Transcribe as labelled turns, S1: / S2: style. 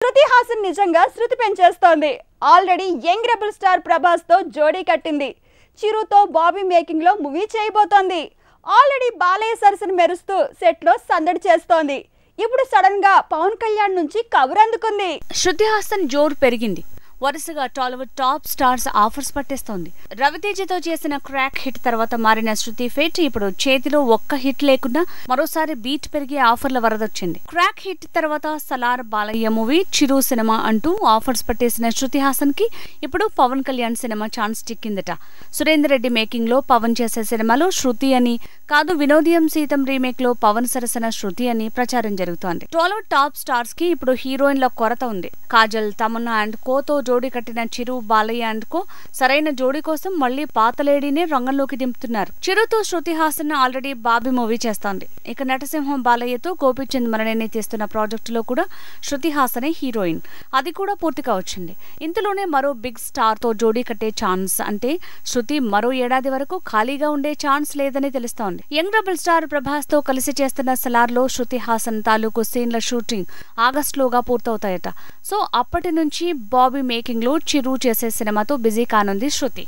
S1: శృతి హాసన్ నిజంగా శృతి పెంచేస్తోంది. Already young rebel star Prabhas తో జోడీ కట్టింది. చిరుతో బాబీ మేకింగ్ లో మూవీ చేయబోతోంది. ఆల్రెడీ బాలయ్య సరసన మెరుస్తూ సెట్ లో సందడి చేస్తోంది. ఇప్పుడు సడన్ గా పవన్ కళ్యాణ్ నుంచి కవర్ అందుకుంది.
S2: శృతి హాసన్ జోరు పెరిగింది. వరుసగా టాలీవుడ్ టాప్ స్టార్స్ ఆఫర్స్ పట్టేస్తోంది. రవితేజతో చేసిన క్రాక్ హిట్ తర్వాత మారిన శృతి ఫేట్ ఇప్పుడు చేతిలో ఒక్క హిట్ లేకుండా మరోసారి బీట్ పెరిగే ఆఫర్ల వరదొచ్చింది. క్రాక్ హిట్ తర్వాత సలార్, బాలయ్య మూవీ, చిరు సినిమా అంటూ ఆఫర్స్ పట్టేసిన శృతి హాసన్ కి ఇప్పుడు పవన్ కళ్యాణ్ సినిమా ఛాన్స్ చిక్కిందట. సురేందర్ రెడ్డి మేకింగ్ లో పవన్ చేసే సినిమాలో శృతి అని కాదు, వినోదియం సీతం రీమేక్ లో పవన్ సరసన శృతి అని ప్రచారం జరుగుతోంది. టాలీవుడ్ టాప్ స్టార్స్ కి ఇప్పుడు హీరోయిన్ల కొరత ఉంది. కాజల్, తమన్నా అండ్ కోతో జోడీ కట్టిన చిరు, బాలయ్య అండ్ కో సరైన జోడీ కోసం మళ్లీ పాత లేడీనే రంగంలోకి దింపుతున్నారు. చిరుతో శృతి హాసన్ ఆల్రెడీ బాబీ మూవీ చేస్తోంది. ఇక నటసింహం బాలయ్యతో గోపీచంద్ మరణేని తీస్తున్న ప్రాజెక్టులో కూడా శృతి హాసనే హీరోయిన్. అది కూడా పూర్తిగా వచ్చింది. ఇంతలోనే మరో బిగ్ స్టార్ తో జోడీ కట్టే ఛాన్స్ అంటే శృతి మరో ఏడాది వరకు ఖాళీగా ఉండే ఛాన్స్ లేదని తెలుస్తోంది. యంగ్ రెబల్ స్టార్ ప్రభాస్ తో కలిసి చేస్తున్న సలార్ లో శృతి హాసన్ తాలూకు సీన్ల షూటింగ్ ఆగస్టులోగా పూర్తవుతాయట. సో అప్పటి నుంచి బాబీ మేకింగ్ లో చిరు చేసే సినిమాతో బిజీ కానుంది శృతి.